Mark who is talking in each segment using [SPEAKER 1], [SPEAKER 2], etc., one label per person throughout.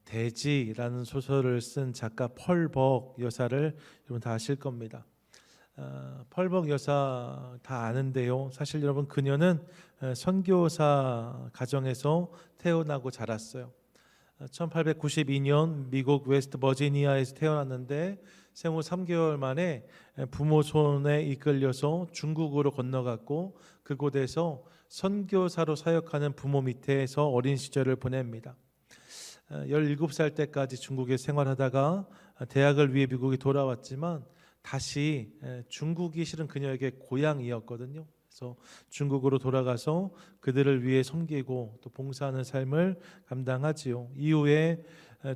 [SPEAKER 1] 대지라는 소설을 쓴 작가 펄벅 여사를 여러분 다 아실 겁니다. 펄벅 여사 다 아는데요. 사실 여러분 그녀는 선교사 가정에서 태어나고 자랐어요. 1892년 미국 웨스트 버지니아에서 태어났는데 생후 3개월 만에 부모 손에 이끌려서 중국으로 건너갔고 그곳에서 선교사로 사역하는 부모 밑에서 어린 시절을 보냅니다. 17살 때까지 중국에 생활하다가 대학을 위해 미국에 돌아왔지만 다시 중국이 실은 그녀에게 고향이었거든요. 그래서 중국으로 돌아가서 그들을 위해 섬기고 또 봉사하는 삶을 감당하지요. 이후에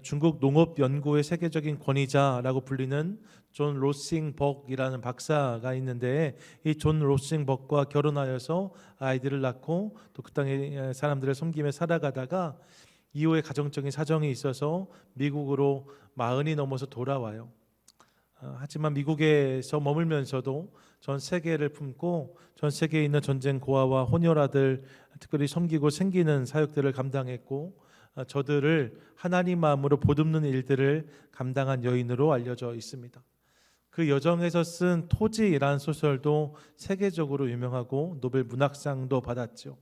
[SPEAKER 1] 중국 농업연구의 세계적인 권위자라고 불리는 존 로싱벅이라는 박사가 있는데 이 존 로싱벅과 결혼하여서 아이들을 낳고 또 그 땅의 사람들을 섬기며 살아가다가 이후에 가정적인 사정이 있어서 미국으로 40이 넘어서 돌아와요. 하지만 미국에서 머물면서도 전 세계를 품고 전 세계에 있는 전쟁 고아와 혼혈아들 특별히 섬기고 생기는 사역들을 감당했고 저들을 하나님 마음으로 보듬는 일들을 감당한 여인으로 알려져 있습니다. 그 여정에서 쓴 토지라는 소설도 세계적으로 유명하고 노벨 문학상도 받았죠.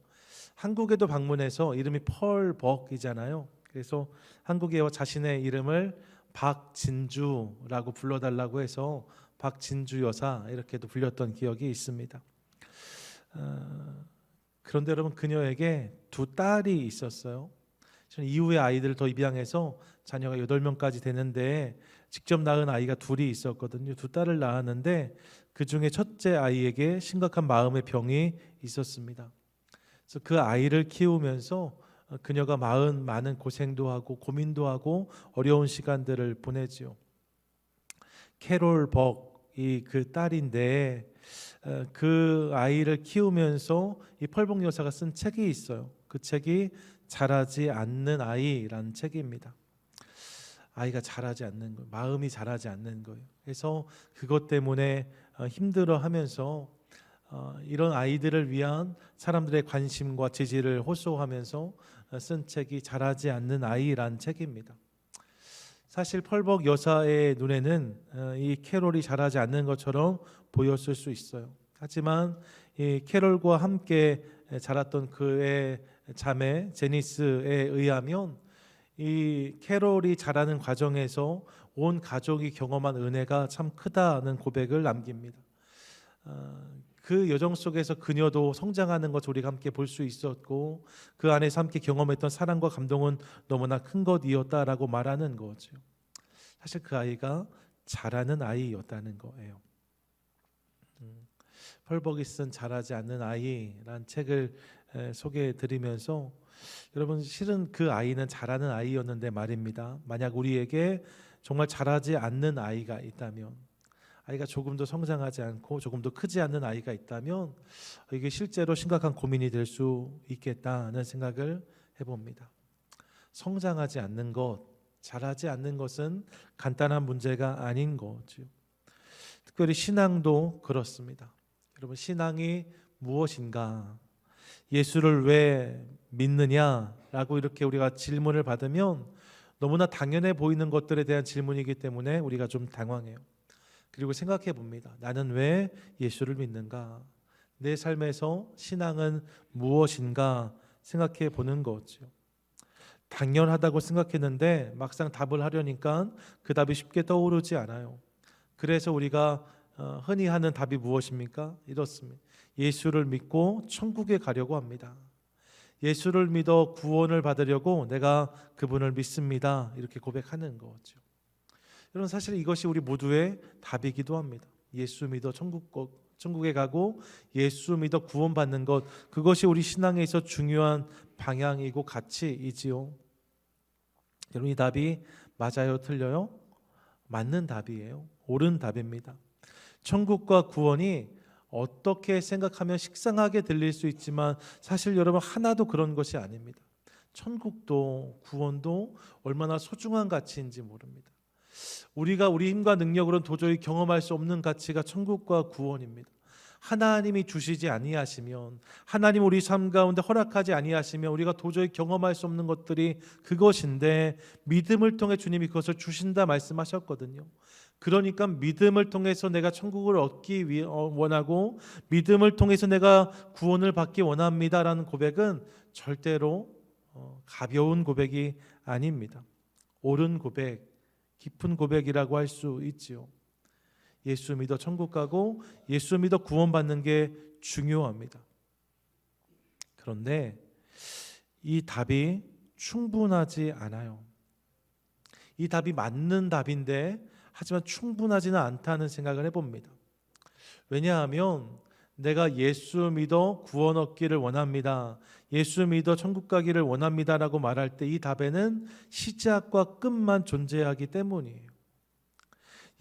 [SPEAKER 1] 한국에도 방문해서 이름이 펄벅이잖아요. 그래서 한국에 와 자신의 이름을 박진주라고 불러달라고 해서 박진주 여사 이렇게도 불렸던 기억이 있습니다. 그런데 여러분 그녀에게 두 딸이 있었어요. 이후에 아이들을 더 입양해서 자녀가 8명까지 되는데 직접 낳은 아이가 둘이 있었거든요. 두 딸을 낳았는데 그 중에 첫째 아이에게 심각한 마음의 병이 있었습니다. 그래서 그 아이를 키우면서 그녀가 많은 고생도 하고 고민도 하고 어려운 시간들을 보내지요. 캐롤 벅이 그 딸인데 그 아이를 키우면서 이 펄벅 여사가 쓴 책이 있어요. 그 책이 자라지 않는 아이라는 책입니다. 아이가 자라지 않는 거예요. 마음이 자라지 않는 거예요. 그래서 그것 때문에 힘들어하면서 이런 아이들을 위한 사람들의 관심과 지지를 호소하면서 쓴 책이 자라지 않는 아이란 책입니다. 사실 펄벅 여사의 눈에는 이 캐롤이 자라지 않는 것처럼 보였을 수 있어요. 하지만 이 캐롤과 함께 자랐던 그의 자매 제니스에 의하면 이 캐롤이 자라는 과정에서 온 가족이 경험한 은혜가 참 크다는 고백을 남깁니다. 그 여정 속에서 그녀도 성장하는 것을 우리가 함께 볼 수 있었고 그 안에서 함께 경험했던 사랑과 감동은 너무나 큰 것이었다라고 말하는 거죠. 사실 그 아이가 자라는 아이였다는 거예요. 펄벅이 쓴 자라지 않는 아이란 책을 소개해 드리면서 여러분 실은 그 아이는 자라는 아이였는데 말입니다. 만약 우리에게 정말 자라지 않는 아이가 있다면 아이가 조금 더 성장하지 않고 조금 더 크지 않는 아이가 있다면 이게 실제로 심각한 고민이 될 수 있겠다는 생각을 해봅니다. 성장하지 않는 것, 자라지 않는 것은 간단한 문제가 아닌 거죠. 특별히 신앙도 그렇습니다. 여러분 신앙이 무엇인가? 예수를 왜 믿느냐라고 이렇게 우리가 질문을 받으면 너무나 당연해 보이는 것들에 대한 질문이기 때문에 우리가 좀 당황해요. 그리고 생각해 봅니다. 나는 왜 예수를 믿는가? 내 삶에서 신앙은 무엇인가 생각해 보는 거죠. 당연하다고 생각했는데 막상 답을 하려니까 그 답이 쉽게 떠오르지 않아요. 그래서 우리가 흔히 하는 답이 무엇입니까? 이렇습니다. 예수를 믿고 천국에 가려고 합니다. 예수를 믿어 구원을 받으려고 내가 그분을 믿습니다. 이렇게 고백하는 거죠. 여러분 사실 이것이 우리 모두의 답이기도 합니다. 예수 믿어 천국에 가고 예수 믿어 구원받는 것, 그것이 우리 신앙에 있어 중요한 방향이고 가치이지요. 여러분 이 답이 맞아요? 틀려요? 맞는 답이에요. 옳은 답입니다. 천국과 구원이 어떻게 생각하면 식상하게 들릴 수 있지만 사실 여러분 하나도 그런 것이 아닙니다. 천국도 구원도 얼마나 소중한 가치인지 모릅니다. 우리가 우리 힘과 능력으로는 도저히 경험할 수 없는 가치가 천국과 구원입니다. 하나님이 주시지 아니하시면, 하나님 우리 삶 가운데 허락하지 아니하시면 우리가 도저히 경험할 수 없는 것들이 그것인데, 믿음을 통해 주님이 그것을 주신다 말씀하셨거든요. 그러니까 믿음을 통해서 내가 천국을 얻기 위해 원하고, 믿음을 통해서 내가 구원을 받기 원합니다라는 고백은 절대로 가벼운 고백이 아닙니다. 옳은 고백, 깊은 고백이라고 할 수 있지요. 예수 믿어 천국 가고 예수 믿어 구원받는 게 중요합니다. 그런데 이 답이 충분하지 않아요. 이 답이 맞는 답인데 하지만 충분하지는 않다는 생각을 해봅니다. 왜냐하면 내가 예수 믿어 구원 얻기를 원합니다, 예수 믿어 천국 가기를 원합니다라고 말할 때 이 답에는 시작과 끝만 존재하기 때문이에요.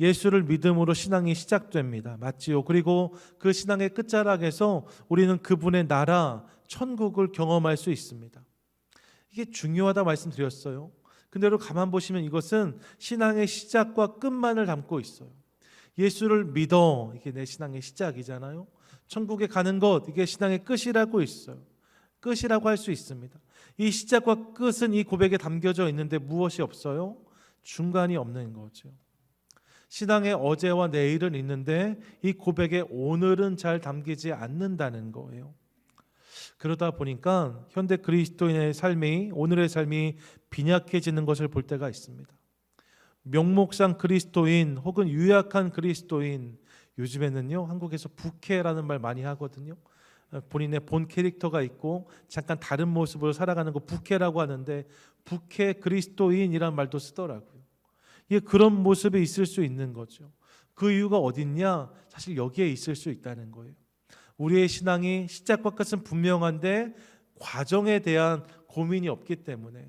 [SPEAKER 1] 예수를 믿음으로 신앙이 시작됩니다. 맞지요? 그리고 그 신앙의 끝자락에서 우리는 그분의 나라, 천국을 경험할 수 있습니다. 이게 중요하다 말씀드렸어요. 근데 여러분 가만 보시면 이것은 신앙의 시작과 끝만을 담고 있어요. 예수를 믿어, 이게 내 신앙의 시작이잖아요. 천국에 가는 것, 이게 신앙의 끝이라고 있어요. 끝이라고 할 수 있습니다. 이 시작과 끝은 이 고백에 담겨져 있는데 무엇이 없어요? 중간이 없는 거죠. 신앙의 어제와 내일은 있는데 이 고백에 오늘은 잘 담기지 않는다는 거예요. 그러다 보니까 현대 그리스도인의 삶이, 오늘의 삶이 빈약해지는 것을 볼 때가 있습니다. 명목상 그리스도인 혹은 유약한 그리스도인, 요즘에는요 한국에서 부캐라는 말 많이 하거든요. 본인의 본 캐릭터가 있고 잠깐 다른 모습으로 살아가는 거 부캐라고 하는데, 부캐 그리스도인이란 말도 쓰더라고요. 이게 그런 모습에 있을 수 있는 거죠. 그 이유가 어딨냐? 사실 여기에 있을 수 있다는 거예요. 우리의 신앙이 시작과 끝은 분명한데 과정에 대한 고민이 없기 때문에,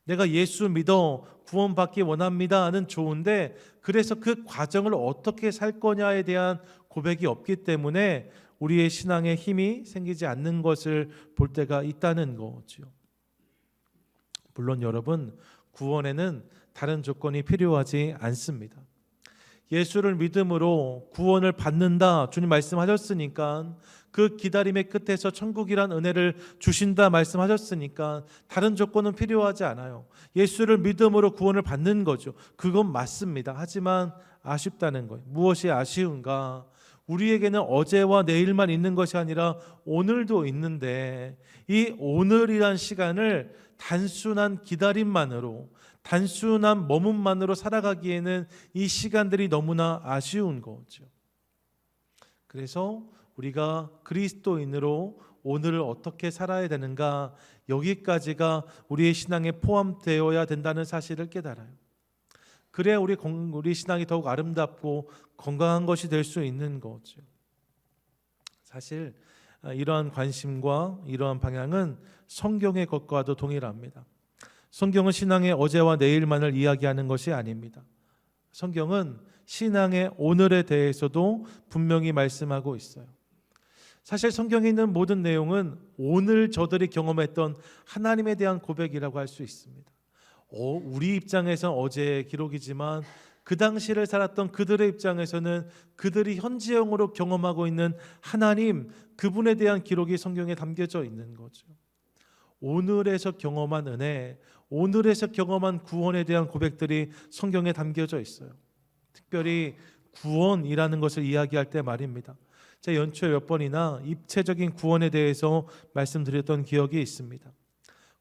[SPEAKER 1] 내가 예수 믿어 구원받기 원합니다는 좋은데 그래서 그 과정을 어떻게 살 거냐에 대한 고백이 없기 때문에 우리의 신앙에 힘이 생기지 않는 것을 볼 때가 있다는 거죠. 물론 여러분, 구원에는 다른 조건이 필요하지 않습니다. 예수를 믿음으로 구원을 받는다 주님 말씀하셨으니까, 그 기다림의 끝에서 천국이란 은혜를 주신다 말씀하셨으니까 다른 조건은 필요하지 않아요. 예수를 믿음으로 구원을 받는 거죠. 그건 맞습니다. 하지만 아쉽다는 거예요. 무엇이 아쉬운가? 우리에게는 어제와 내일만 있는 것이 아니라 오늘도 있는데, 이 오늘이란 시간을 단순한 기다림만으로, 단순한 머문만으로 살아가기에는 이 시간들이 너무나 아쉬운 거죠. 그래서 우리가 그리스도인으로 오늘을 어떻게 살아야 되는가, 여기까지가 우리의 신앙에 포함되어야 된다는 사실을 깨달아요. 그래야 우리 신앙이 더욱 아름답고 건강한 것이 될 수 있는 거죠. 사실 이러한 관심과 이러한 방향은 성경의 것과도 동일합니다. 성경은 신앙의 어제와 내일만을 이야기하는 것이 아닙니다. 성경은 신앙의 오늘에 대해서도 분명히 말씀하고 있어요. 사실 성경에 있는 모든 내용은 오늘 저들이 경험했던 하나님에 대한 고백이라고 할 수 있습니다. 우리 입장에서는 어제의 기록이지만 그 당시를 살았던 그들의 입장에서는 그들이 현지형으로 경험하고 있는 하나님, 그분에 대한 기록이 성경에 담겨져 있는 거죠. 오늘에서 경험한 은혜, 오늘에서 경험한 구원에 대한 고백들이 성경에 담겨져 있어요. 특별히 구원이라는 것을 이야기할 때 말입니다. 제가 연초에 몇 번이나 입체적인 구원에 대해서 말씀드렸던 기억이 있습니다.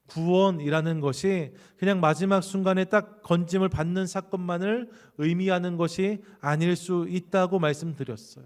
[SPEAKER 1] 구원이라는 것이 그냥 마지막 순간에 딱 건짐을 받는 사건만을 의미하는 것이 아닐 수 있다고 말씀드렸어요.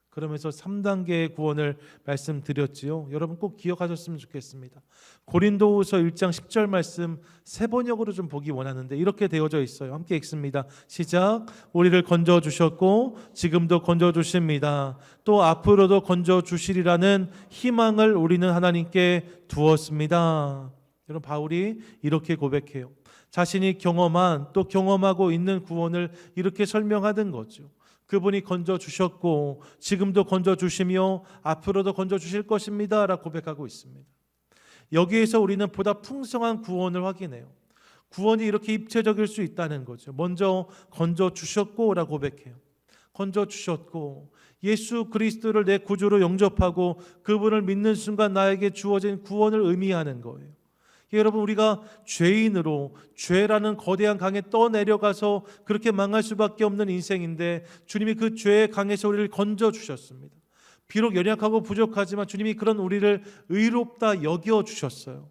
[SPEAKER 1] 그러면서 3단계의 구원을 말씀드렸지요. 여러분 꼭 기억하셨으면 좋겠습니다. 고린도후서 1장 10절 말씀 세 번역으로 좀 보기 원하는데 이렇게 되어져 있어요. 함께 읽습니다. 시작. 우리를 건져주셨고 지금도 건져주십니다. 또 앞으로도 건져주시리라는 희망을 우리는 하나님께 두었습니다. 여러분, 바울이 이렇게 고백해요. 자신이 경험한, 또 경험하고 있는 구원을 이렇게 설명하는 거죠. 그분이 건져주셨고 지금도 건져주시며 앞으로도 건져주실 것입니다 라고 고백하고 있습니다. 여기에서 우리는 보다 풍성한 구원을 확인해요. 구원이 이렇게 입체적일 수 있다는 거죠. 먼저 건져주셨고 라고 고백해요. 건져 주셨고 예수 그리스도를 내 구주로 영접하고 그분을 믿는 순간 나에게 주어진 구원을 의미하는 거예요. 여러분, 우리가 죄인으로 죄라는 거대한 강에 떠내려가서 그렇게 망할 수밖에 없는 인생인데 주님이 그 죄의 강에서 우리를 건져 주셨습니다. 비록 연약하고 부족하지만 주님이 그런 우리를 의롭다 여겨 주셨어요.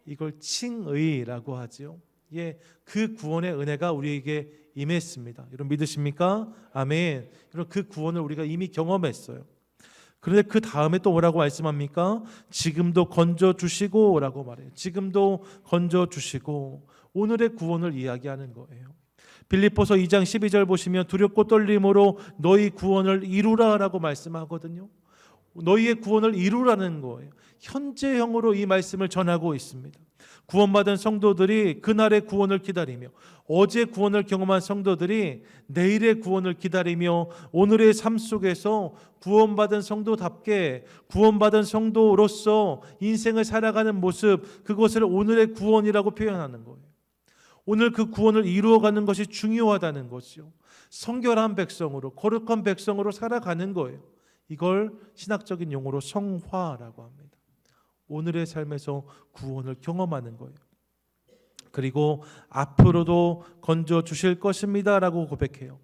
[SPEAKER 1] 이걸 칭의라고 하지요. 예, 그 구원의 은혜가 우리에게 임했습니다. 여러분 믿으십니까? 아멘. 여러분, 그 구원을 우리가 이미 경험했어요. 그런데 그 다음에 또 뭐라고 말씀합니까? 지금도 건져 주시고 라고 말해요. 지금도 건져 주시고 오늘의 구원을 이야기하는 거예요. 빌립보서 2장 12절 보시면 두렵고 떨림으로 너희 구원을 이루라 라고 말씀하거든요. 너희의 구원을 이루라는 거예요. 현재형으로 이 말씀을 전하고 있습니다. 구원받은 성도들이 그날의 구원을 기다리며 어제 구원을 경험한 성도들이 내일의 구원을 기다리며 오늘의 삶 속에서 구원받은 성도답게 구원받은 성도로서 인생을 살아가는 모습, 그것을 오늘의 구원이라고 표현하는 거예요. 오늘 그 구원을 이루어가는 것이 중요하다는 것이요. 성결한 백성으로, 거룩한 백성으로 살아가는 거예요. 이걸 신학적인 용어로 성화라고 합니다. 오늘의 삶에서 구원을 경험하는 거예요. 그리고 앞으로도 건져 주실 것입니다 라고 고백해요.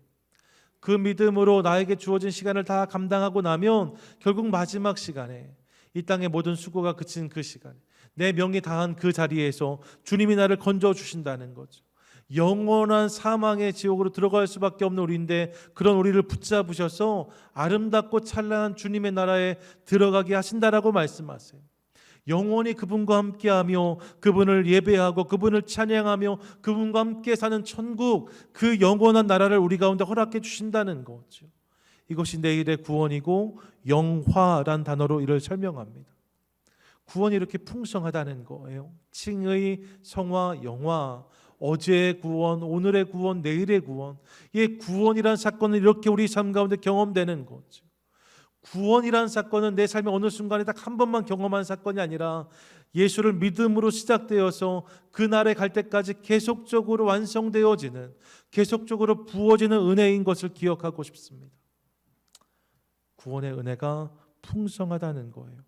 [SPEAKER 1] 그 믿음으로 나에게 주어진 시간을 다 감당하고 나면 결국 마지막 시간에 이 땅의 모든 수고가 그친 그 시간에 내 명이 다한 그 자리에서 주님이 나를 건져 주신다는 거죠. 영원한 사망의 지옥으로 들어갈 수밖에 없는 우리인데 그런 우리를 붙잡으셔서 아름답고 찬란한 주님의 나라에 들어가게 하신다라고 말씀하세요. 영원히 그분과 함께하며 그분을 예배하고 그분을 찬양하며 그분과 함께 사는 천국, 그 영원한 나라를 우리 가운데 허락해 주신다는 거죠. 이것이 내일의 구원이고 영화란 단어로 이를 설명합니다. 구원이 이렇게 풍성하다는 거예요. 칭의, 성화, 영화, 어제의 구원, 오늘의 구원, 내일의 구원. 이 구원이란 사건은 이렇게 우리 삶 가운데 경험되는 거죠. 구원이란 사건은 내 삶의 어느 순간에 딱 한 번만 경험한 사건이 아니라 예수를 믿음으로 시작되어서 그날에 갈 때까지 계속적으로 완성되어지는, 계속적으로 부어지는 은혜인 것을 기억하고 싶습니다. 구원의 은혜가 풍성하다는 거예요.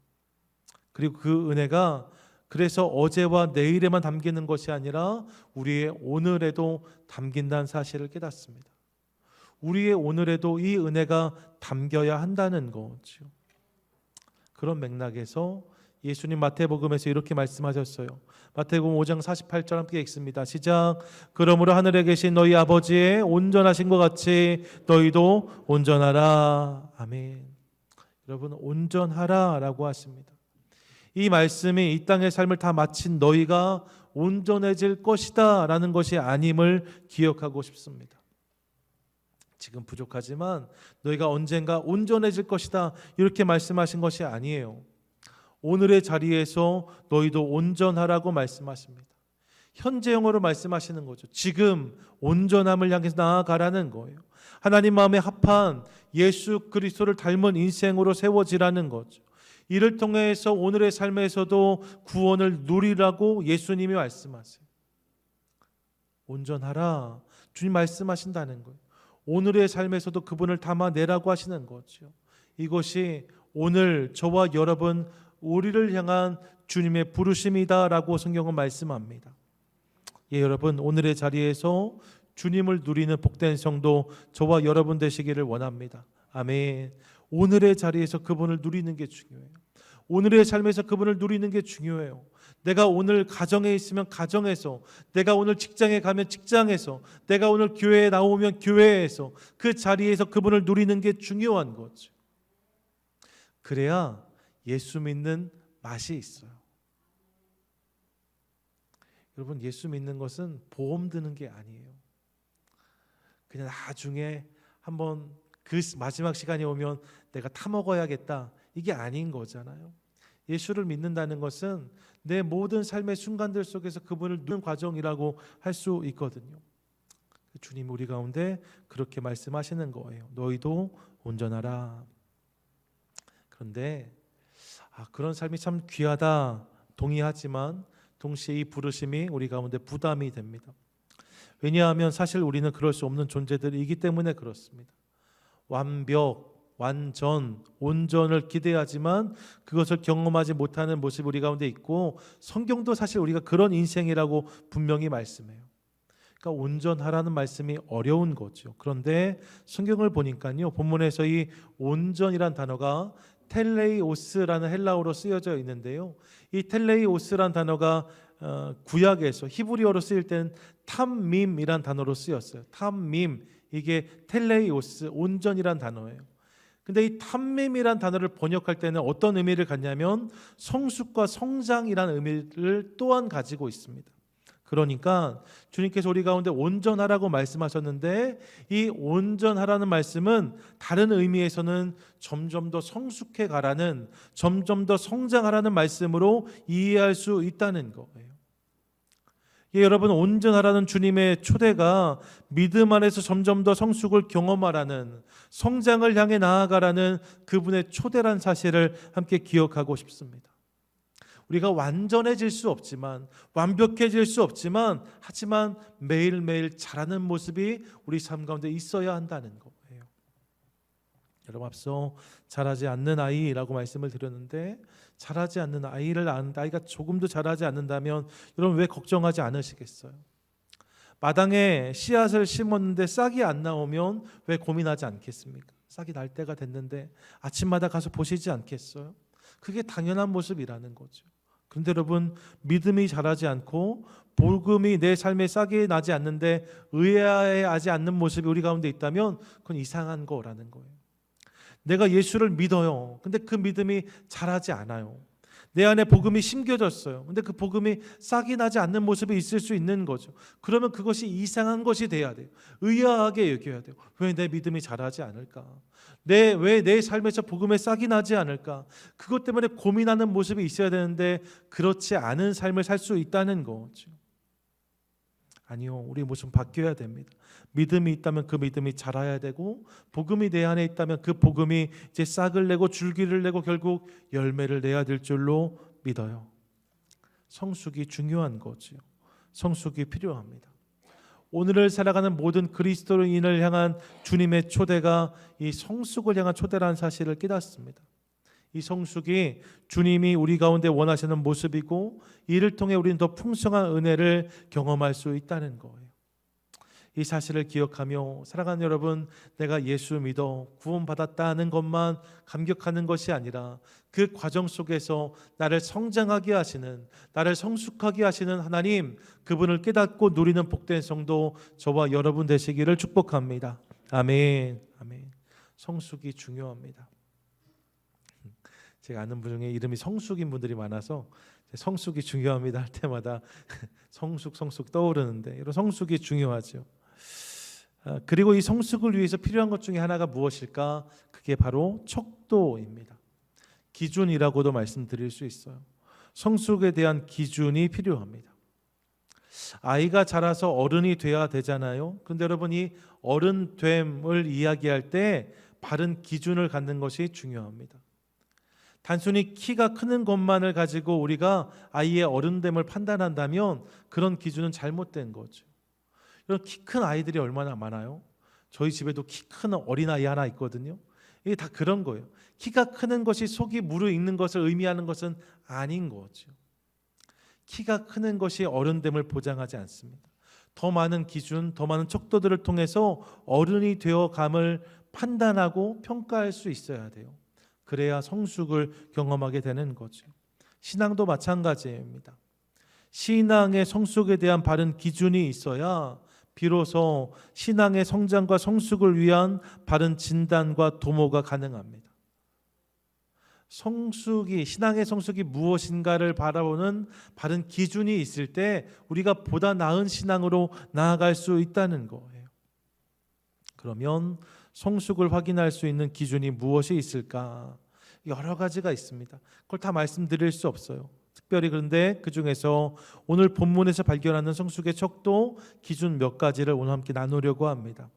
[SPEAKER 1] 그리고 그 은혜가 그래서 어제와 내일에만 담기는 것이 아니라 우리의 오늘에도 담긴다는 사실을 깨닫습니다. 우리의 오늘에도 이 은혜가 담겨야 한다는 거죠. 그런 맥락에서 예수님 마태복음에서 이렇게 말씀하셨어요. 마태복음 5장 48절 함께 읽습니다. 시작. 그러므로 하늘에 계신 너희 아버지의 온전하신 것 같이 너희도 온전하라. 아멘. 여러분, 온전하라라고 하십니다. 이 말씀이 이 땅의 삶을 다 마친 너희가 온전해질 것이다 라는 것이 아님을 기억하고 싶습니다. 지금 부족하지만 너희가 언젠가 온전해질 것이다 이렇게 말씀하신 것이 아니에요. 오늘의 자리에서 너희도 온전하라고 말씀하십니다. 현재형으로 말씀하시는 거죠. 지금 온전함을 향해서 나아가라는 거예요. 하나님 마음에 합한 예수 그리스도를 닮은 인생으로 세워지라는 거죠. 이를 통해서 오늘의 삶에서도 구원을 누리라고 예수님이 말씀하세요. 온전하라. 주님 말씀하신다는 거예요. 오늘의 삶에서도 그분을 담아내라고 하시는 거죠. 이것이 오늘 저와 여러분 우리를 향한 주님의 부르심이다라고 성경은 말씀합니다. 예, 여러분, 오늘의 자리에서 주님을 누리는 복된 성도 저와 여러분 되시기를 원합니다. 아멘. 오늘의 자리에서 그분을 누리는 게 중요해요. 오늘의 삶에서 그분을 누리는 게 중요해요. 내가 오늘 가정에 있으면 가정에서, 내가 오늘 직장에 가면 직장에서, 내가 오늘 교회에 나오면 교회에서 그 자리에서 그분을 누리는 게 중요한 거죠. 그래야 예수 믿는 맛이 있어요. 여러분, 예수 믿는 것은 보험 드는 게 아니에요. 그냥 나중에 한번 그 마지막 시간이 오면 내가 타먹어야겠다, 이게 아닌 거잖아요. 예수를 믿는다는 것은 내 모든 삶의 순간들 속에서 그분을 누리는 과정이라고 할 수 있거든요. 주님 우리 가운데 그렇게 말씀하시는 거예요. 너희도 온전하라. 그런데 그런 삶이 참 귀하다, 동의하지만 동시에 이 부르심이 우리 가운데 부담이 됩니다. 왜냐하면 사실 우리는 그럴 수 없는 존재들이기 때문에 그렇습니다. 완벽, 완전, 온전을 기대하지만 그것을 경험하지 못하는 모습이 우리 가운데 있고, 성경도 사실 우리가 그런 인생이라고 분명히 말씀해요. 그러니까 온전하라는 말씀이 어려운 거죠. 그런데 성경을 보니까요, 본문에서 이 온전이란 단어가 텔레이오스라는 헬라어로 쓰여져 있는데요, 이 텔레이오스란 단어가 구약에서 히브리어로 쓰일 때는 탐밈이란 단어로 쓰였어요. 탐밈, 이게 텔레이오스, 온전이란 단어예요. 근데 이 탐밈이란 단어를 번역할 때는 어떤 의미를 갖냐면 성숙과 성장이라는 의미를 또한 가지고 있습니다. 그러니까 주님께서 우리 가운데 온전하라고 말씀하셨는데, 이 온전하라는 말씀은 다른 의미에서는 점점 더 성숙해 가라는, 점점 더 성장하라는 말씀으로 이해할 수 있다는 거예요. 여러분, 온전하라는 주님의 초대가 믿음 안에서 점점 더 성숙을 경험하라는, 성장을 향해 나아가라는 그분의 초대란 사실을 함께 기억하고 싶습니다. 우리가 완전해질 수 없지만, 완벽해질 수 없지만, 하지만 매일매일 자라는 모습이 우리 삶 가운데 있어야 한다는 거예요. 여러분, 앞서 자라지 않는 아이라고 말씀을 드렸는데, 자라지 않는 아이를 아이가 조금도 자라지 않는다면 여러분 왜 걱정하지 않으시겠어요? 마당에 씨앗을 심었는데 싹이 안 나오면 왜 고민하지 않겠습니까? 싹이 날 때가 됐는데 아침마다 가서 보시지 않겠어요? 그게 당연한 모습이라는 거죠. 그런데 여러분, 믿음이 자라지 않고 복음이 내 삶에 싹이 나지 않는데 의아해하지 않는 모습이 우리 가운데 있다면 그건 이상한 거라는 거예요. 내가 예수를 믿어요. 근데 그 믿음이 자라지 않아요. 내 안에 복음이 심겨졌어요. 근데 그 복음이 싹이 나지 않는 모습이 있을 수 있는 거죠. 그러면 그것이 이상한 것이 돼야 돼요. 의아하게 여겨야 돼요. 왜 내 믿음이 자라지 않을까? 왜 내 삶에서 복음에 싹이 나지 않을까? 그것 때문에 고민하는 모습이 있어야 되는데 그렇지 않은 삶을 살 수 있다는 거죠. 아니요, 우리 모습 바뀌어야 됩니다. 믿음이 있다면 그 믿음이 자라야 되고, 복음이 내 안에 있다면 그 복음이 이제 싹을 내고 줄기를 내고 결국 열매를 내야 될 줄로 믿어요. 성숙이 중요한 거지요. 성숙이 필요합니다. 오늘을 살아가는 모든 그리스도인을 향한 주님의 초대가 이 성숙을 향한 초대라는 사실을 깨닫습니다. 이 성숙이 주님이 우리 가운데 원하시는 모습이고, 이를 통해 우리는 더 풍성한 은혜를 경험할 수 있다는 거예요. 이 사실을 기억하며 살아가는 여러분, 내가 예수 믿어 구원받았다는 것만 감격하는 것이 아니라 그 과정 속에서 나를 성장하게 하시는, 나를 성숙하게 하시는 하나님, 그분을 깨닫고 누리는 복된 성도 저와 여러분 되시기를 축복합니다. 아멘. 아멘. 성숙이 중요합니다. 제가 아는 분 중에 이름이 성숙인 분들이 많아서 성숙이 중요합니다 할 때마다 성숙 떠오르는데, 이런 성숙이 중요하죠. 그리고 이 성숙을 위해서 필요한 것 중에 하나가 무엇일까? 그게 바로 척도입니다. 기준이라고도 말씀드릴 수 있어요. 성숙에 대한 기준이 필요합니다. 아이가 자라서 어른이 돼야 되잖아요. 그런데 여러분, 이 어른됨을 이야기할 때 바른 기준을 갖는 것이 중요합니다. 단순히 키가 크는 것만을 가지고 우리가 아이의 어른됨을 판단한다면 그런 기준은 잘못된 거죠. 이런 키 큰 아이들이 얼마나 많아요? 저희 집에도 키 큰 어린아이 하나 있거든요. 이게 다 그런 거예요. 키가 크는 것이 속이 무르익는 것을 의미하는 것은 아닌 거죠. 키가 크는 것이 어른됨을 보장하지 않습니다. 더 많은 기준, 더 많은 척도들을 통해서 어른이 되어감을 판단하고 평가할 수 있어야 돼요. 그래야 성숙을 경험하게 되는 거죠. 신앙도 마찬가지입니다. 신앙의 성숙에 대한 바른 기준이 있어야 비로소 신앙의 성장과 성숙을 위한 바른 진단과 도모가 가능합니다. 신앙의 성숙이 무엇인가를 바라보는 바른 기준이 있을 때 우리가 보다 나은 신앙으로 나아갈 수 있다는 거예요. 그러면 성숙을 확인할 수 있는 기준이 무엇이 있을까? 여러 가지가 있습니다. 그걸 다 말씀드릴 수 없어요. 특별히 그런데 그 중에서 오늘 본문에서 발견하는 성숙의 척도 기준 몇 가지를 오늘 함께 나누려고 합니다.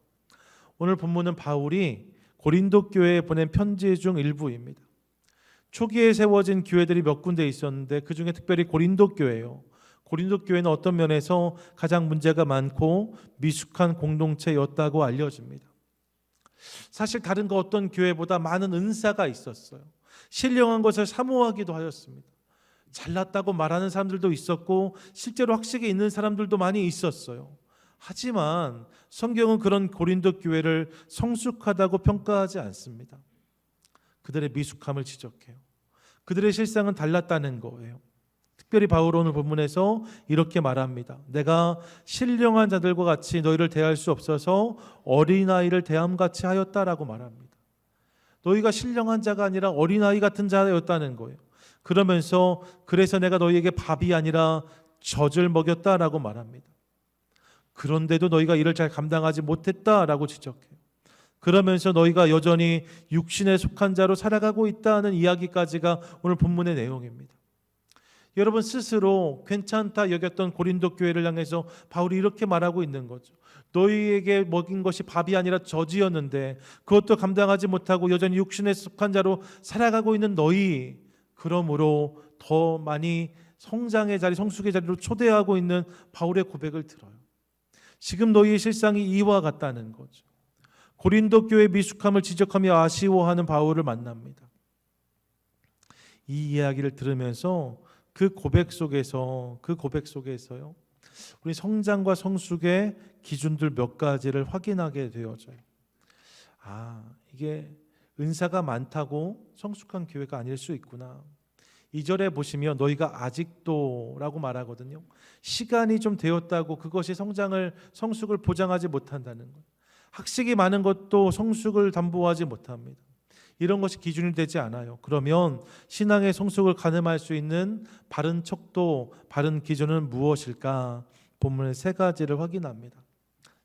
[SPEAKER 1] 오늘 본문은 바울이 고린도 교회에 보낸 편지 중 일부입니다. 초기에 세워진 교회들이 몇 군데 있었는데 그 중에 특별히 고린도 교회예요. 고린도 교회는 어떤 면에서 가장 문제가 많고 미숙한 공동체였다고 알려집니다. 사실 다른 거 어떤 교회보다 많은 은사가 있었어요. 신령한 것을 사모하기도 하였습니다. 잘났다고 말하는 사람들도 있었고 실제로 학식에 있는 사람들도 많이 있었어요. 하지만 성경은 그런 고린도 교회를 성숙하다고 평가하지 않습니다. 그들의 미숙함을 지적해요. 그들의 실상은 달랐다는 거예요. 특별히 바울 오늘 본문에서 이렇게 말합니다. 내가 신령한 자들과 같이 너희를 대할 수 없어서 어린아이를 대함같이 하였다라고 말합니다. 너희가 신령한 자가 아니라 어린아이 같은 자였다는 거예요. 그러면서 그래서 내가 너희에게 밥이 아니라 젖을 먹였다라고 말합니다. 그런데도 너희가 이를 잘 감당하지 못했다라고 지적해요. 그러면서 너희가 여전히 육신에 속한 자로 살아가고 있다는 이야기까지가 오늘 본문의 내용입니다. 여러분, 스스로 괜찮다 여겼던 고린도 교회를 향해서 바울이 이렇게 말하고 있는 거죠. 너희에게 먹인 것이 밥이 아니라 젖이었는데 그것도 감당하지 못하고 여전히 육신에 속한 자로 살아가고 있는 너희, 그러므로 더 많이 성장의 자리, 성숙의 자리로 초대하고 있는 바울의 고백을 들어요. 지금 너희의 실상이 이와 같다는 거죠. 고린도 교회의 미숙함을 지적하며 아쉬워하는 바울을 만납니다. 이 이야기를 들으면서 그 고백 속에서요, 우리 성장과 성숙의 기준들 몇 가지를 확인하게 되어져요. 이게 은사가 많다고 성숙한 교회가 아닐 수 있구나. 2절에 보시면 너희가 아직도라고 말하거든요. 시간이 좀 되었다고 그것이 성숙을 보장하지 못한다는 것. 학식이 많은 것도 성숙을 담보하지 못합니다. 이런 것이 기준이 되지 않아요. 그러면 신앙의 성숙을 가늠할 수 있는 바른 척도, 바른 기준은 무엇일까? 본문의 세 가지를 확인합니다.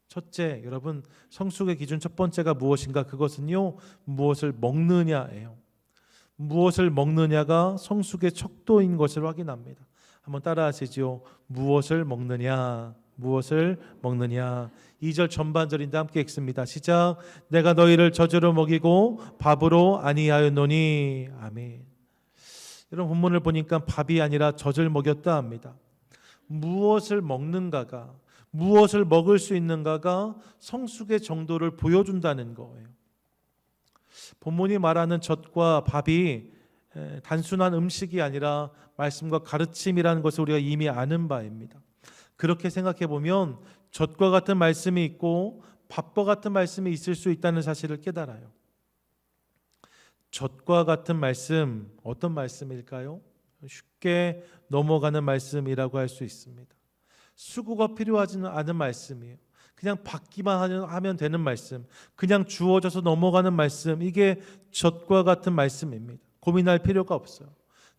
[SPEAKER 1] 첫째, 여러분, 성숙의 기준 첫 번째가 무엇인가? 그것은요, 무엇을 먹느냐예요. 무엇을 먹느냐가 성숙의 척도인 것을 확인합니다. 한번 따라하시죠. 무엇을 먹느냐, 무엇을 먹느냐. 2절 전반절인데 함께 읽습니다. 시작. 내가 너희를 젖으로 먹이고 밥으로 아니하였노니. 아멘. 여러분, 본문을 보니까 밥이 아니라 젖을 먹였다 합니다. 무엇을 먹는가가, 무엇을 먹을 수 있는가가 성숙의 정도를 보여준다는 거예요. 본문이 말하는 젖과 밥이 단순한 음식이 아니라 말씀과 가르침이라는 것을 우리가 이미 아는 바입니다. 그렇게 생각해 보면 젖과 같은 말씀이 있고 밥과 같은 말씀이 있을 수 있다는 사실을 깨달아요. 젖과 같은 말씀, 어떤 말씀일까요? 쉽게 넘어가는 말씀이라고 할 수 있습니다. 수고가 필요하지는 않은 말씀이에요. 그냥 받기만 하면 되는 말씀, 그냥 주어져서 넘어가는 말씀, 이게 젖과 같은 말씀입니다. 고민할 필요가 없어요.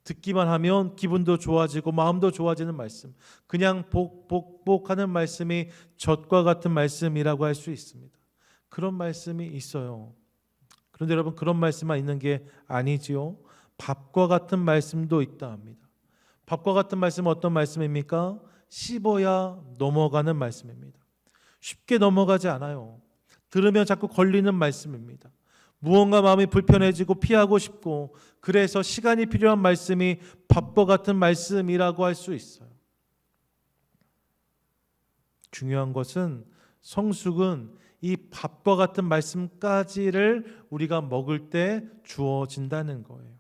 [SPEAKER 1] 듣기만 하면 기분도 좋아지고 마음도 좋아지는 말씀, 그냥 복하는 말씀이 젖과 같은 말씀이라고 할 수 있습니다. 그런 말씀이 있어요. 그런데 여러분, 그런 말씀만 있는 게 아니지요. 밥과 같은 말씀도 있다 합니다. 밥과 같은 말씀은 어떤 말씀입니까? 씹어야 넘어가는 말씀입니다. 쉽게 넘어가지 않아요. 들으면 자꾸 걸리는 말씀입니다. 무언가 마음이 불편해지고 피하고 싶고, 그래서 시간이 필요한 말씀이 밥과 같은 말씀이라고 할 수 있어요. 중요한 것은, 성숙은 이 밥과 같은 말씀까지를 우리가 먹을 때 주어진다는 거예요.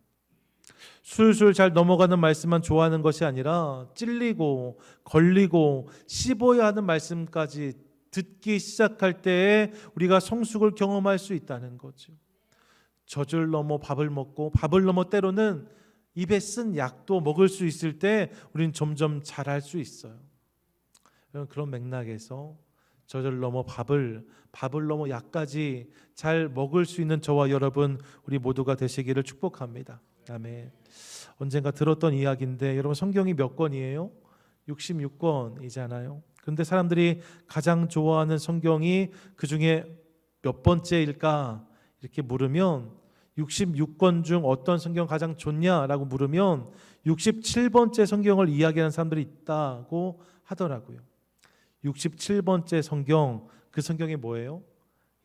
[SPEAKER 1] 술술 잘 넘어가는 말씀만 좋아하는 것이 아니라 찔리고 걸리고 씹어야 하는 말씀까지 듣기 시작할 때에 우리가 성숙을 경험할 수 있다는 거죠. 젖을 넘어 밥을 먹고, 밥을 넘어 때로는 입에 쓴 약도 먹을 수 있을 때 우리는 점점 잘할 수 있어요. 그런 맥락에서 젖을 넘어 밥을 넘어 약까지 잘 먹을 수 있는 저와 여러분, 우리 모두가 되시기를 축복합니다. 아멘. 언젠가 들었던 이야기인데, 여러분, 성경이 몇 권이에요? 66권이잖아요. 그런데 사람들이 가장 좋아하는 성경이 그 중에 몇 번째일까? 이렇게 물으면 66권 중 어떤 성경 가장 좋냐라고 물으면 67번째 성경을 이야기하는 사람들이 있다고 하더라고요. 67번째 성경, 그 성경이 뭐예요?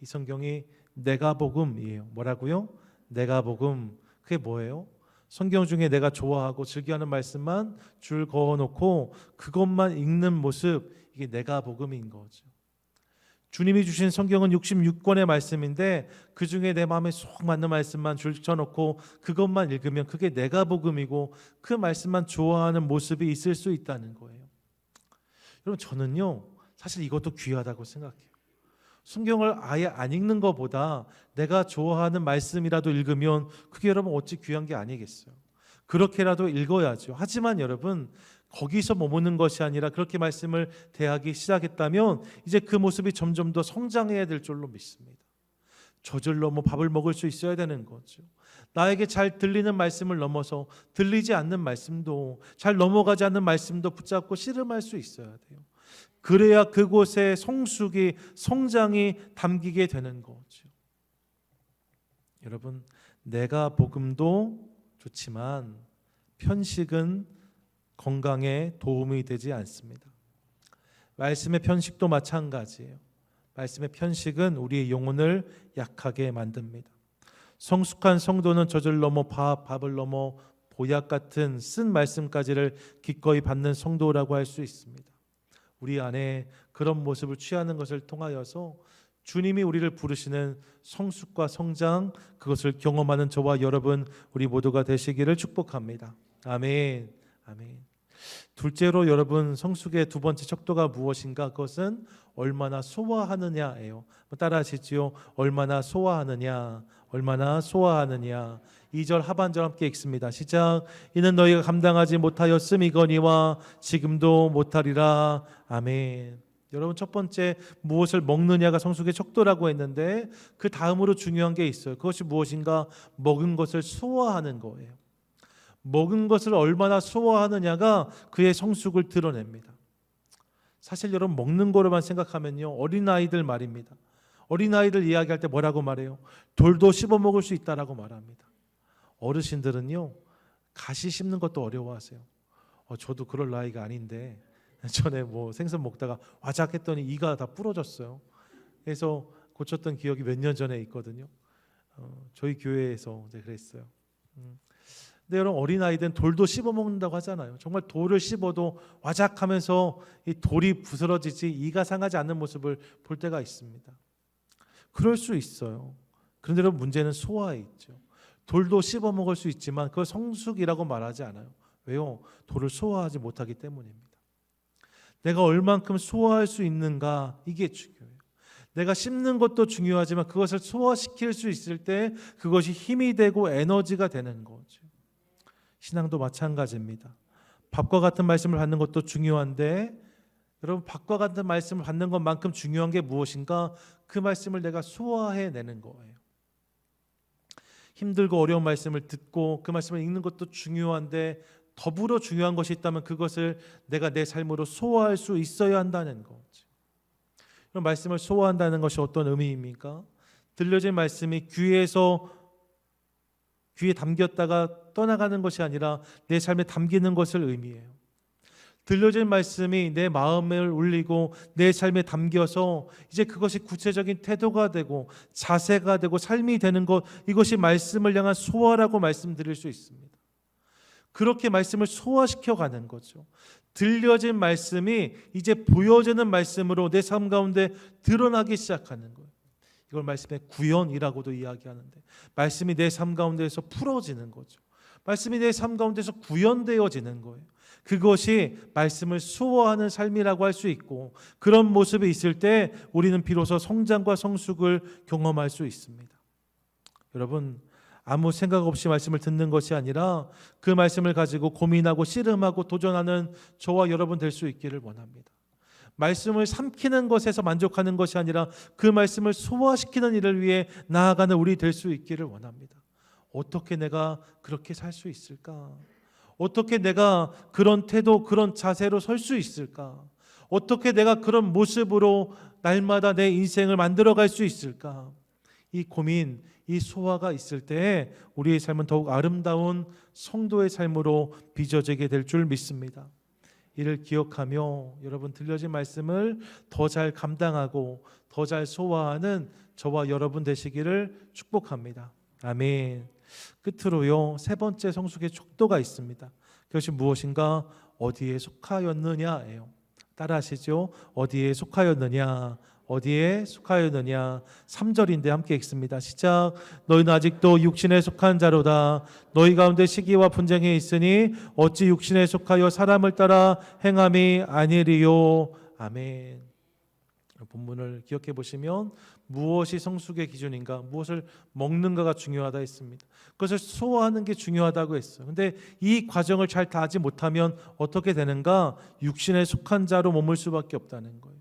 [SPEAKER 1] 이 성경이 내가복음이에요. 뭐라고요? 내가복음. 그게 뭐예요? 성경 중에 내가 좋아하고 즐겨하는 말씀만 줄 그어놓고 그것만 읽는 모습, 이게 내가복음인 거죠. 주님이 주신 성경은 66권의 말씀인데 그 중에 내 마음에 쏙 맞는 말씀만 줄쳐놓고 그것만 읽으면 그게 내가 복음이고 그 말씀만 좋아하는 모습이 있을 수 있다는 거예요. 여러분, 저는요 사실 이것도 귀하다고 생각해요. 성경을 아예 안 읽는 것보다 내가 좋아하는 말씀이라도 읽으면 그게 여러분 어찌 귀한 게 아니겠어요. 그렇게라도 읽어야죠. 하지만 여러분, 거기서 머무는 것이 아니라 그렇게 말씀을 대하기 시작했다면 이제 그 모습이 점점 더 성장해야 될 줄로 믿습니다. 저절로 밥을 먹을 수 있어야 되는 거죠. 나에게 잘 들리는 말씀을 넘어서 들리지 않는 말씀도, 잘 넘어가지 않는 말씀도 붙잡고 씨름할 수 있어야 돼요. 그래야 그곳에 성숙이, 성장이 담기게 되는 거죠. 여러분, 내가 복음도 좋지만 편식은 건강에 도움이 되지 않습니다. 말씀의 편식도 마찬가지예요. 말씀의 편식은 우리의 영혼을 약하게 만듭니다. 성숙한 성도는 젖을 넘어 밥을 넘어 보약 같은 쓴 말씀까지를 기꺼이 받는 성도라고 할 수 있습니다. 우리 안에 그런 모습을 취하는 것을 통하여서 주님이 우리를 부르시는 성숙과 성장, 그것을 경험하는 저와 여러분, 우리 모두가 되시기를 축복합니다. 아멘. 아멘. 둘째로 여러분, 성숙의 두 번째 척도가 무엇인가? 그것은 얼마나 소화하느냐예요. 따라 하시지요. 얼마나 소화하느냐, 얼마나 소화하느냐. 2절 하반절 함께 읽습니다. 시작. 이는 너희가 감당하지 못하였음이거니와 지금도 못하리라. 아멘. 여러분, 첫 번째 무엇을 먹느냐가 성숙의 척도라고 했는데 그 다음으로 중요한 게 있어요. 그것이 무엇인가? 먹은 것을 소화하는 거예요. 먹은 것을 얼마나 소화하느냐가 그의 성숙을 드러냅니다. 사실 여러분, 먹는 거로만 생각하면요, 어린아이들 말입니다. 어린아이들 이야기할 때 뭐라고 말해요? 돌도 씹어 먹을 수 있다라고 말합니다. 어르신들은요, 가시 씹는 것도 어려워하세요. 저도 그럴 나이가 아닌데 전에 생선 먹다가 와작 했더니 이가 다 부러졌어요. 그래서 고쳤던 기억이 몇 년 전에 있거든요. 저희 교회에서 이제 그랬어요. 근데 여러분, 어린아이들은 돌도 씹어 먹는다고 하잖아요. 정말 돌을 씹어도 와작하면서 이 돌이 부스러지지 이가 상하지 않는 모습을 볼 때가 있습니다. 그럴 수 있어요. 그런데 여러분, 문제는 소화에 있죠. 돌도 씹어 먹을 수 있지만 그걸 성숙이라고 말하지 않아요. 왜요? 돌을 소화하지 못하기 때문입니다. 내가 얼만큼 소화할 수 있는가, 이게 중요해요. 내가 씹는 것도 중요하지만 그것을 소화시킬 수 있을 때 그것이 힘이 되고 에너지가 되는 거죠. 신앙도 마찬가지입니다. 밥과 같은 말씀을 받는 것도 중요한데 여러분, 밥과 같은 말씀을 받는 것만큼 중요한 게 무엇인가? 그 말씀을 내가 소화해내는 거예요. 힘들고 어려운 말씀을 듣고 그 말씀을 읽는 것도 중요한데 더불어 중요한 것이 있다면 그것을 내가 내 삶으로 소화할 수 있어야 한다는 거죠. 그럼 말씀을 소화한다는 것이 어떤 의미입니까? 들려진 말씀이 귀에 담겼다가 떠나가는 것이 아니라 내 삶에 담기는 것을 의미해요. 들려진 말씀이 내 마음을 울리고 내 삶에 담겨서 이제 그것이 구체적인 태도가 되고 자세가 되고 삶이 되는 것, 이것이 말씀을 향한 소화라고 말씀드릴 수 있습니다. 그렇게 말씀을 소화시켜 가는 거죠. 들려진 말씀이 이제 보여지는 말씀으로 내 삶 가운데 드러나기 시작하는 거예요. 이걸 말씀의 구현이라고도 이야기하는데, 말씀이 내 삶 가운데에서 풀어지는 거죠. 말씀이 내 삶 가운데서 구현되어지는 거예요. 그것이 말씀을 소화하는 삶이라고 할 수 있고, 그런 모습이 있을 때 우리는 비로소 성장과 성숙을 경험할 수 있습니다. 여러분, 아무 생각 없이 말씀을 듣는 것이 아니라 그 말씀을 가지고 고민하고 씨름하고 도전하는 저와 여러분 될 수 있기를 원합니다. 말씀을 삼키는 것에서 만족하는 것이 아니라 그 말씀을 소화시키는 일을 위해 나아가는 우리 될 수 있기를 원합니다. 어떻게 내가 그렇게 살 수 있을까? 어떻게 내가 그런 태도, 그런 자세로 설 수 있을까? 어떻게 내가 그런 모습으로 날마다 내 인생을 만들어갈 수 있을까? 이 고민, 이 소화가 있을 때 우리의 삶은 더욱 아름다운 성도의 삶으로 빚어지게 될 줄 믿습니다. 이를 기억하며 여러분, 들려진 말씀을 더 잘 감당하고 더 잘 소화하는 저와 여러분 되시기를 축복합니다. 아멘. 끝으로요, 세 번째 성숙의 척도가 있습니다. 그것이 무엇인가? 어디에 속하였느냐예요. 따라 하시죠. 어디에 속하였느냐, 어디에 속하였느냐. 3절인데 함께 읽습니다. 시작. 너희는 아직도 육신에 속한 자로다. 너희 가운데 시기와 분쟁이 있으니 어찌 육신에 속하여 사람을 따라 행함이 아니리요. 아멘. 본문을 기억해 보시면 무엇이 성숙의 기준인가, 무엇을 먹는가가 중요하다 했습니다. 그것을 소화하는 게 중요하다고 했어요. 근데 이 과정을 잘 다하지 못하면 어떻게 되는가? 육신에 속한 자로 머물 수밖에 없다는 거예요.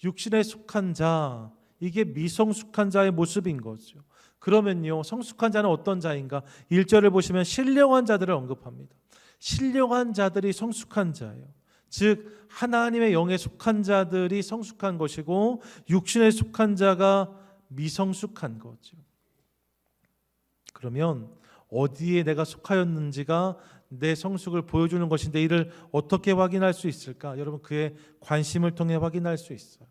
[SPEAKER 1] 육신에 속한 자, 이게 미성숙한 자의 모습인 거죠. 그러면요, 성숙한 자는 어떤 자인가? 1절을 보시면 신령한 자들을 언급합니다. 신령한 자들이 성숙한 자예요. 즉 하나님의 영에 속한 자들이 성숙한 것이고 육신에 속한 자가 미성숙한 거죠. 그러면 어디에 내가 속하였는지가 내 성숙을 보여주는 것인데, 이를 어떻게 확인할 수 있을까? 여러분, 그의 관심을 통해 확인할 수 있어요.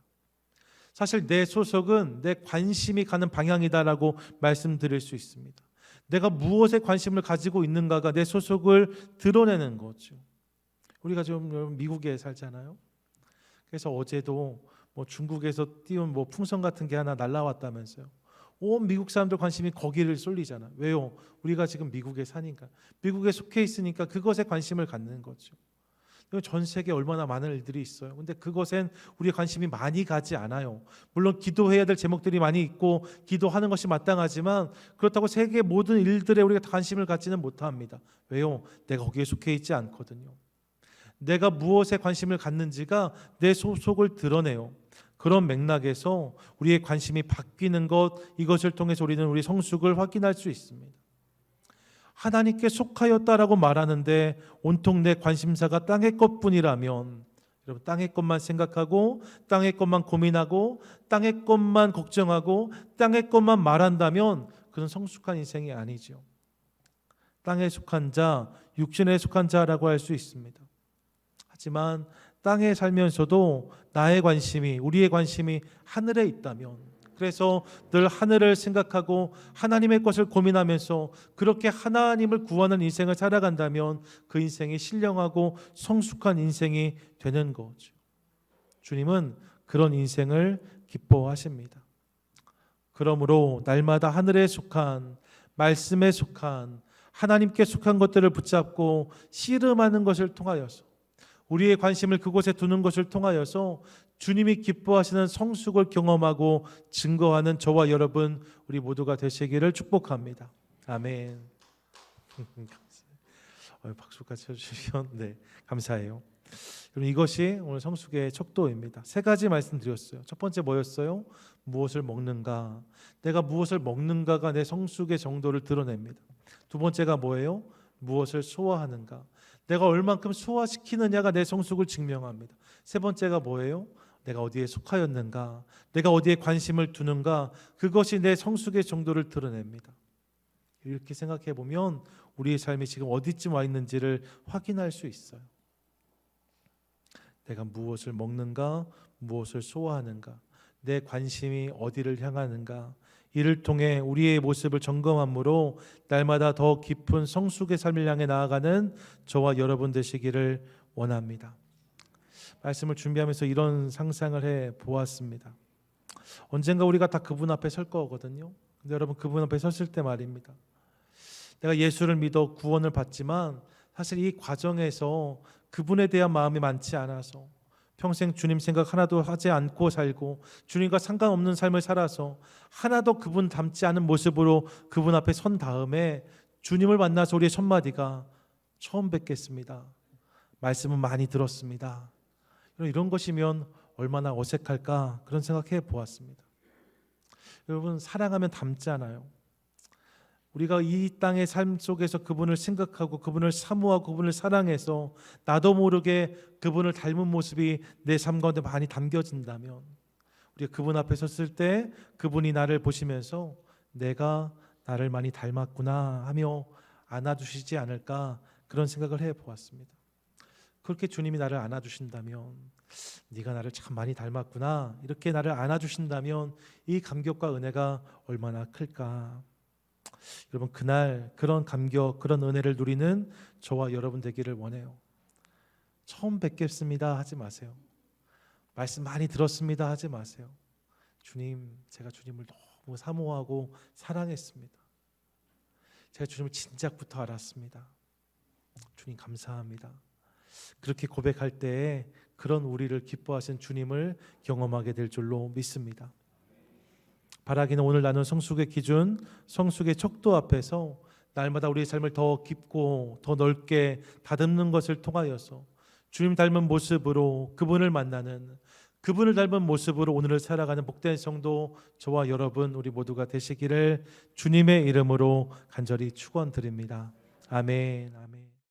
[SPEAKER 1] 사실 내 소속은 내 관심이 가는 방향이다라고 말씀드릴 수 있습니다. 내가 무엇에 관심을 가지고 있는가가 내 소속을 드러내는 거죠. 우리가 지금 미국에 살잖아요. 그래서 어제도 중국에서 띄운 풍선 같은 게 하나 날라왔다면서요. 온 미국 사람들 관심이 거기를 쏠리잖아. 왜요? 우리가 지금 미국에 사니까, 미국에 속해 있으니까 그것에 관심을 갖는 거죠. 전 세계에 얼마나 많은 일들이 있어요. 근데 그것엔 우리의 관심이 많이 가지 않아요. 물론 기도해야 될 제목들이 많이 있고 기도하는 것이 마땅하지만, 그렇다고 세계 모든 일들에 우리가 관심을 갖지는 못합니다. 왜요? 내가 거기에 속해 있지 않거든요. 내가 무엇에 관심을 갖는지가 내 소속을 드러내요. 그런 맥락에서 우리의 관심이 바뀌는 것, 이것을 통해서 우리는 우리 성숙을 확인할 수 있습니다. 하나님께 속하였다라고 말하는데 온통 내 관심사가 땅의 것뿐이라면, 여러분, 땅의 것만 생각하고 땅의 것만 고민하고 땅의 것만 걱정하고 땅의 것만 말한다면 그는 성숙한 인생이 아니죠. 땅에 속한 자, 육신에 속한 자라고 할 수 있습니다. 하지만 땅에 살면서도 나의 관심이, 우리의 관심이 하늘에 있다면, 그래서 늘 하늘을 생각하고 하나님의 것을 고민하면서 그렇게 하나님을 구하는 인생을 살아간다면 그 인생이 신령하고 성숙한 인생이 되는 거죠. 주님은 그런 인생을 기뻐하십니다. 그러므로 날마다 하늘에 속한, 말씀에 속한, 하나님께 속한 것들을 붙잡고 씨름하는 것을 통하여서, 우리의 관심을 그곳에 두는 것을 통하여서 주님이 기뻐하시는 성숙을 경험하고 증거하는 저와 여러분, 우리 모두가 되시기를 축복합니다. 아멘. 박수까지 해주시면 감사해요. 여러분, 이것이 오늘 성숙의 척도입니다. 3가지 말씀드렸어요. 첫 번째 뭐였어요? 무엇을 먹는가. 내가 무엇을 먹는가가 내 성숙의 정도를 드러냅니다. 두 번째가 뭐예요? 무엇을 소화하는가. 내가 얼만큼 소화시키느냐가 내 성숙을 증명합니다. 세 번째가 뭐예요? 내가 어디에 속하였는가, 내가 어디에 관심을 두는가, 그것이 내 성숙의 정도를 드러냅니다. 이렇게 생각해 보면 우리의 삶이 지금 어디쯤 와 있는지를 확인할 수 있어요. 내가 무엇을 먹는가, 무엇을 소화하는가, 내 관심이 어디를 향하는가, 이를 통해 우리의 모습을 점검함으로 날마다 더 깊은 성숙의 삶을 향해 나아가는 저와 여러분 되시기를 원합니다. 말씀을 준비하면서 이런 상상을 해 보았습니다. 언젠가 우리가 다 그분 앞에 설 거거든요. 근데 여러분, 그분 앞에 섰을 때 말입니다, 내가 예수를 믿어 구원을 받지만 사실 이 과정에서 그분에 대한 마음이 많지 않아서 평생 주님 생각 하나도 하지 않고 살고 주님과 상관없는 삶을 살아서 하나도 그분 닮지 않은 모습으로 그분 앞에 선 다음에 주님을 만나서 우리의 첫마디가 처음 뵙겠습니다, 말씀은 많이 들었습니다, 이런 것이면 얼마나 어색할까, 그런 생각해 보았습니다. 여러분, 사랑하면 닮잖아요. 우리가 이 땅의 삶 속에서 그분을 생각하고 그분을 사모하고 그분을 사랑해서 나도 모르게 그분을 닮은 모습이 내 삶 가운데 많이 담겨진다면, 우리가 그분 앞에 섰을 때 그분이 나를 보시면서 내가 나를 많이 닮았구나 하며 안아주시지 않을까, 그런 생각을 해보았습니다. 그렇게 주님이 나를 안아주신다면, 네가 나를 참 많이 닮았구나, 이렇게 나를 안아주신다면 이 감격과 은혜가 얼마나 클까. 여러분, 그날 그런 감격, 그런 은혜를 누리는 저와 여러분 되기를 원해요. 처음 뵙겠습니다 하지 마세요. 말씀 많이 들었습니다 하지 마세요. 주님, 제가 주님을 너무 사모하고 사랑했습니다. 제가 주님을 진작부터 알았습니다. 주님 감사합니다. 그렇게 고백할 때에 그런 우리를 기뻐하신 주님을 경험하게 될 줄로 믿습니다. 바라기는 오늘 나눈 성숙의 기준, 성숙의 척도 앞에서 날마다 우리의 삶을 더 깊고 더 넓게 다듬는 것을 통하여서 주님 닮은 모습으로 그분을 만나는, 그분을 닮은 모습으로 오늘을 살아가는 복된 성도 저와 여러분 우리 모두가 되시기를 주님의 이름으로 간절히 축원드립니다. 아멘. 아멘.